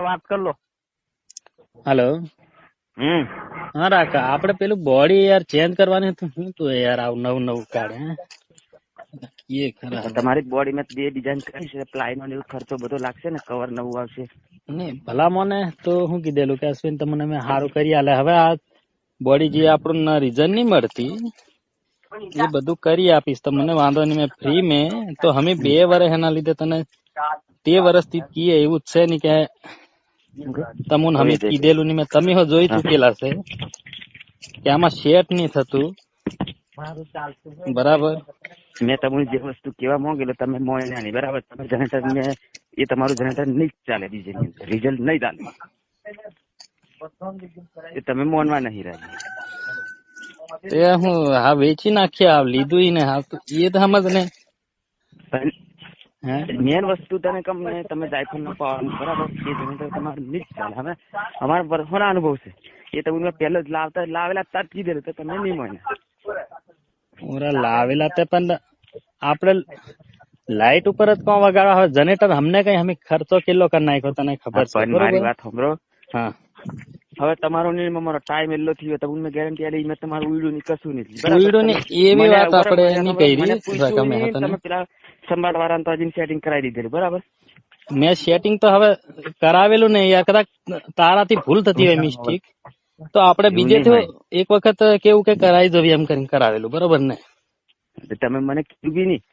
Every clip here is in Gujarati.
વાત કર લો. હેલો. હા રાકા, આપડે પેલું બોડી યાર ચેન્જ કરવાની હતું. શું તું યાર આવું નવું કાઢે? એ ખરા તમારી બોડી માં 2 ડિઝાઇન કરી છે, પ્લાય નો ખર્ચો બધો લાગશે ને, કવર નવું આવશે. નહીં ભલા મને તો શું કીધેલું કે અશ્વિન તમને મેં સારું કરી આલે. હવે આ બોડી જે આપણને રીઝન નહીં મળતી એ બધું કરી આપીશ તમને, વાંધો નહીં. મેં ફ્રી મેં તો અમે 2 વર્ષ એના લીધે તને તે વર્ષથી કીએ એવું જ છે નહીં કે તમને અમે કીધેલું નહીં. મેં તમે હો જોઈ ચૂકેલા છે કે આમાં સેટ નહીં થતું બરાબર. મેં તમને જે વસ્તુ કેવા માંગેલો તમે મોડ્યા નહીં બરાબર. તમે જનરેટર ને એ તમારું જનરેટર નહીં ચાલે, ડીઝલ રિઝલ્ટ નહીં ચાલે એ તમે મોનવા નહીં રહ્યા. તે હું હા વેચી નાખીએ, આ લીધું ને હા તો એ તો સમજ ને. મેન વસ્તુ તને કમ ને તમે જાયફળ નો પાવાનું બરાબર, એ જનરેટર તમારું નહીં ચાલે. હવે અમારા વર્ષોના અનુભવ છે, એ તમને પહેલો જ લાવેલા તાર કીધેલું તો તમે નહીં મને લાવેલા તે પણ આપડે લાઈટ ઉપર જ કોણ વગાડવા. હવે જનરેટર અમને કઈ અમે ખર્ચો કેટલો કરી નાખ્યો તને ખબર છે. મારી વાત સાંભળો. હા હવે તમારો નિયમ અમારો ટાઈમ એટલો થયો તો મેં ગેરંટી આલી. મેં તમારું ઉઈડું ની કશું નહીં. ઉઈડું ની એવી વાત આપણે નહીં કરી. તમે પેલા સંભાળ વાળા તો હજી સેટિંગ કરાવી દીધેલું બરાબર. મેં સેટિંગ તો હવે કરાવેલું નહીં યાર, કદાચ તારાથી ભૂલ થતી હોય મિસ્ટેક તો આપણે બીજે તો એક વખત કેવું કે કરાવી દઈએ એમ કરીને કરાવેલું બરોબર ને. તમે મને કીધું બી નહીં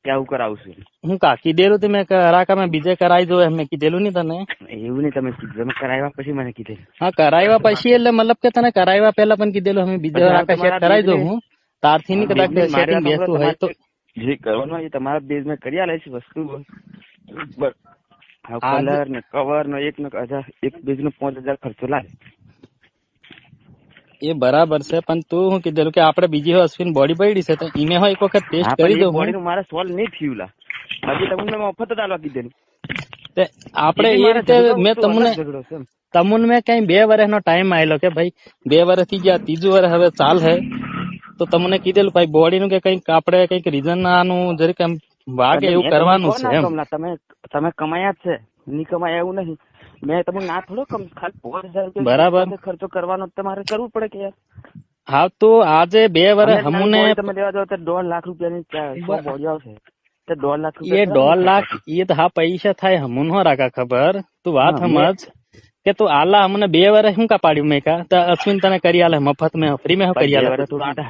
કે આવું કરાવશું. હું કા કીધેલું મેં રાકા મેં બીજે કરાવી દઉં એમ મેં કીધેલું નહીં તને. એવું નહીં તમે કીધું, કરાવ્યા પછી મને કીધેલું. હા કરાવ્યા પછી એટલે મતલબ કે તને કરાવ્યા પહેલા પણ કીધેલું અમે બીજે રાકા સેટ કરાવી દઉં. હું તારથી નહીં કદાચ સેટિંગ બેસતું હોય તો જે કરવાનું એ તમારા બેઝ માં કરી આલે છે વસ્તુ. કલર ને કવર નો એક બેઝ નો 5000 ખર્ચો લાગે. એ બરાબર છે પણ તું શું કીધેલું કે આપણે બીજી અશ્વિન બોડી પડી છે તો ઈને હોય એક વખત ટેસ્ટ કરી દઉં. બોડી નું મારે સોલ્વ નહીં થયું લા, હજી તમને મફત જ આલવા કીધેલું. આપણે એ રીતે મેં તમને મેં કઈ 2 વર્ષનો ટાઈમ આવેલો કે ભાઈ 2 વર્ષ થઈ ગયા, 3જું વર્ષ હવે ચાલ હે તો તમને કીધેલું ભાઈ બોડી નું કે કઈક આપણે કઈક રીઝન આનું જરીક એમ વાગે એવું કરવાનું છે એમ. તમે કમાયા જ છે, નહીં કમાયા એવું નહીં. મેં તમને ના થોડો ખાલી 5000 બરાબર ખર્ચો કરવાનો તમારે કરવું પડે કે યાર. હા તો આજે 2 વર્ષ હમુને તમે લેવા જાવ તો 1.5 લાખ રૂપિયાની બોડી આવશે. 1.5 લાખ એ 1.5 લાખ એ તો હા પૈસા થાય હમુન હો રાખા ખબર. તું વાત સમજ કે તું આલા અમને 2 વર્ષ શું કા પાડ્યું મેં કા તો અશ્વિન તને કરી આલે મફત મેં ફ્રી મેં કરી આલે.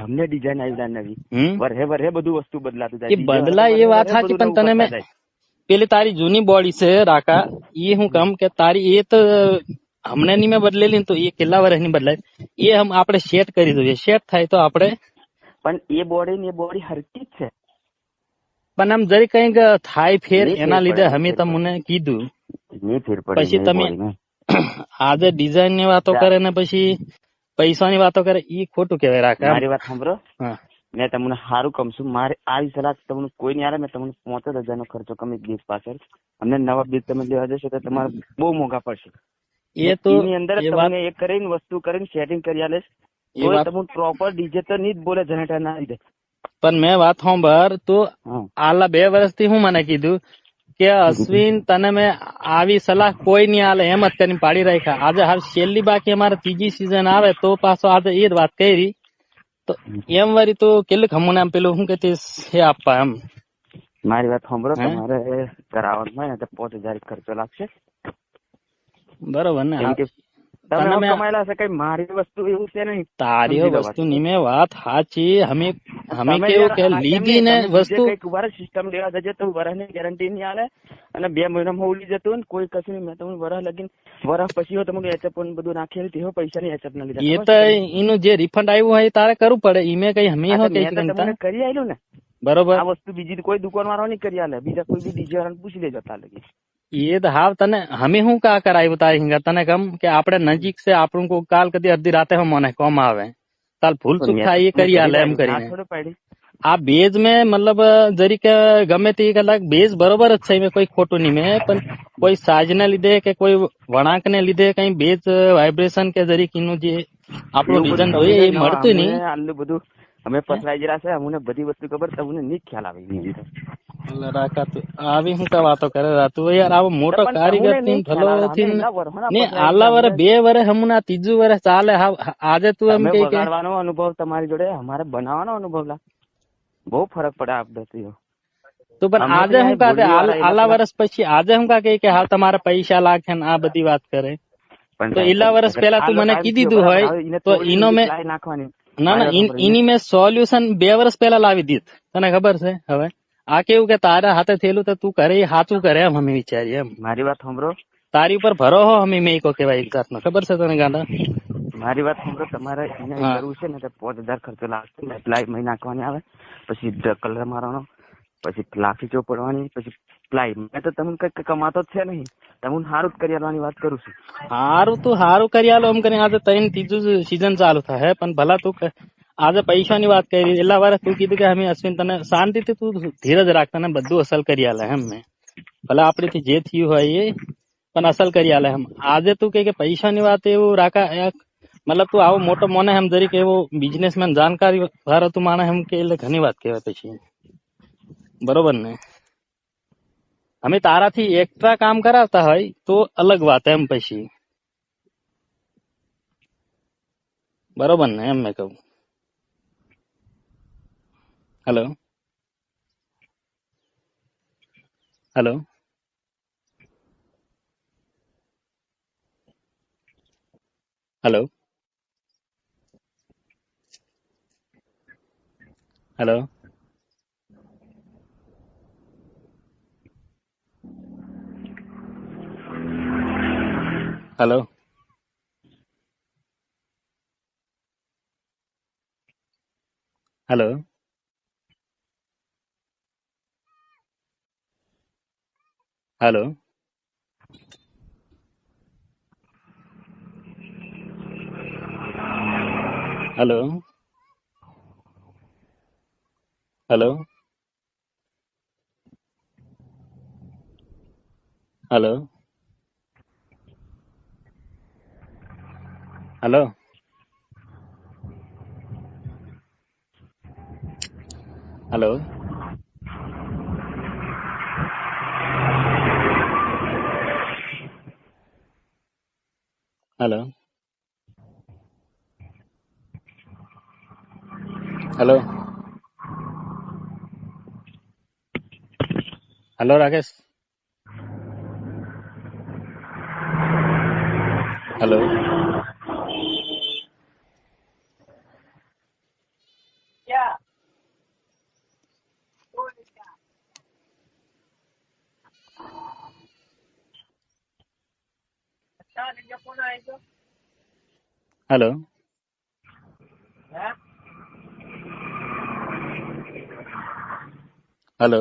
અમને ડિઝાઇન આવી નવી વરહે બધું વસ્તુ બદલાતું જાય. એ બદલાય એ વાત સાચી પણ તને મેં પેલી તારી જૂની બોડી છે રાકા એ હું કામ કે તારી એ તો હમણાં ની મેં બદલેલી તો એ કેટલા વર્ષ ની બદલાય એ આપણે સેટ કરી દઈએ. સેટ થાય તો આપણે પણ એ બોડી હરકી જ છે પણ આમ જરી કઈક થાય ફેર એના લીધે અમે તમને કીધું. પછી તમે આજે ડિઝાઇન ની વાતો કરે ને પછી પૈસા ની વાતો કરે એ ખોટું કેવાય રાકા. મારી વાત સાંભળો. મેં તમને સારું કમ છું. મારે આવી સલાહ તમને કોઈ નહીં આવે. મેં તમને 75,000 નો ખર્ચો કમી બેઝ પાછળ. અમને નવા બેઝ તમે લેવા જશો તો તમારે બહુ મોંઘા પડશે. એ તો એની અંદર તમને એક કરીને વસ્તુ કરીને સેટિંગ કરી આલે. તમને પ્રોપર ડીજે તો નહીં જ બોલે જનરેટર ના લીધે. પણ મેં વાત સાંભળ તો આલા 2 વર્ષથી હું મને કીધું કે અશ્વિન તને મેં આવી સલાહ કોઈ નહીં આલે એમ જ કરીને પાડી રાખ્યા. આજે હાલ છેલ્લી બાકી અમારે 3જી સિઝન આવે તો પાછો આજે એ જ વાત કરી તો એમ વળી તો કેટલું હમું આમ પેલું શું કે છે આપવા એમ. મારી વાત સાંભળો. તમારે કરાવવાનું હોય ને તો 5000 ખર્ચો લાગશે બરોબર ને. તમે કમાયેલા છે કઈ મારી વસ્તુ એવું છે નહીં. તારી વસ્તુ ની મેં વાત સાચી. અમે કેવું કે લીધી ને વસ્તુ કઈક વર્ષ સિસ્ટમ લેવા જજે તો વર્ષની ગેરંટી નહીં આલે અને 2 મહિનામાં ઉડી જતું ને કોઈ કશું નહીં. મેં તમને વર્ષ લગીને વર્ષ પછી તમને એચએપ બધું નાખેલું તે પૈસા નહીં એચએપ ના લીધા. એ તો એનું જે રિફંડ આવ્યું હોય તારે કરવું પડે. ઈ મેં કઈ અમે કરી આવેલું ને બરોબર. આ વસ્તુ બીજી કોઈ દુકાન વાળો નહીં કરી આલે. બીજા કોઈ બી ડીજે વાળાને પૂછી લેજો તાર લગી. એ તો હાવ તને અમે શું કા કરાવ્યું તારી હિંગા તને કમ કે આપણે નજીક છે આપણું કોઈ કાલ કદી અડધી રાતે મને કોમ આવે તાલ ભૂલ ચૂક થાય એ કરી આલે એમ કરીને. આ બેઝ મેં મતલબ જરીક ગમે તે કલાક બેઝ બરોબર જ છે. મેં કોઈ ખોટું નહીં. મેં પણ કોઈ સાજ ને લીધે કે કોઈ વળાંક ને લીધે કઈ બેઝ વાઇબ્રેશન કે જરીક એનું જે આપણું રીઝન હોય એ મળતું નહીં. આટલું બધું અમે પથરાઈ જરા છે, અમને બધી વસ્તુ ખબર, તમને નહીં ખ્યાલ આવે એની અંદર. એટલે રાકા તું આવી શું કા વાતો કરે તું યાર? આવો મોટો કારીગર થી ભલો થી ને આલા વરે 2 વર્ષ હમણાં 3જું વર્ષ ચાલે. આજે તું એમ કે બગાડવાનો અનુભવ તમારી જોડે, અમારે બનાવવાનો અનુભવ લા બહુ ફરક પડે આ પદ્ધતિ. તો પણ આજે હું કાકે આલા વર્ષ પછી આજે હું કાકે કે હા તમારે પૈસા લાગે ને આ બધી વાત કરે? તો એલા વર્ષ પહેલા તું મને કીધી દીધું હોય તો એનો મેં ના ના એની મેં સોલ્યુશન 2 વર્ષ પહેલા લાવી દીધ. તને ખબર છે? હવે આ કેવું કે તારા હાથે થયેલું તો તું કરે સાચું કરે એમ અમે વિચારીએ એમ. મારી વાત સાંભળો, તારી ઉપર ભરો હો અમે મેં કો કેવાય એક જાતનો. ખબર છે તને ગાંડા? મારી વાત સાંભળો, તમારે એને કરવું છે ને તો 5000 ખર્ચો લાગશે. પ્લાય મહી નાખવાની આવે, પછી કલર મારવાનો, પછી લાખી ચોપડવાની, પછી પ્લાય. મેં તો તમને કઈ કમાતો જ છે નહીં, તમને સારું જ કરી આલવાની વાત કરું છું. સારું કરી આલો એમ કરીને આજે 3જું સીઝન ચાલુ થાય. પણ ભલા તું આજે પૈસાની વાત કરી, એટલા વાર તું કીધું કે અમે અશ્વિન તને શાંતિથી તું ધીરજ રાખતા ને બધું અસલ કરી આલે એમ. મેં ભલા આપડેથી જે થયું હોય એ પણ અસલ કરી આલે એમ. આજે તું કે પૈસાની વાત એવું રાખા, મતલબ તું આવો મોટો મોને એમ જરીક એવો બિઝનેસમેન જાણકારી વાળો તું માણે એમ કે એટલે ઘણી વાત કહેવાય પછી. બરોબર ને? અમે તારાથી એક્સ્ટ્રા કામ કરાવતા હોય તો અલગ વાત એમ પછી. બરોબર ને? એમ મેં કહું. Hello hello hello hello hello hello hello hello hello hello hello hello hello hello hello Rakesh hello hello hello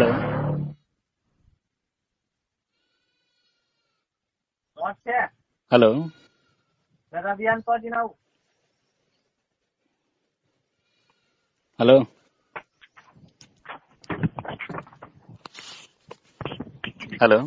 hello hello hello hello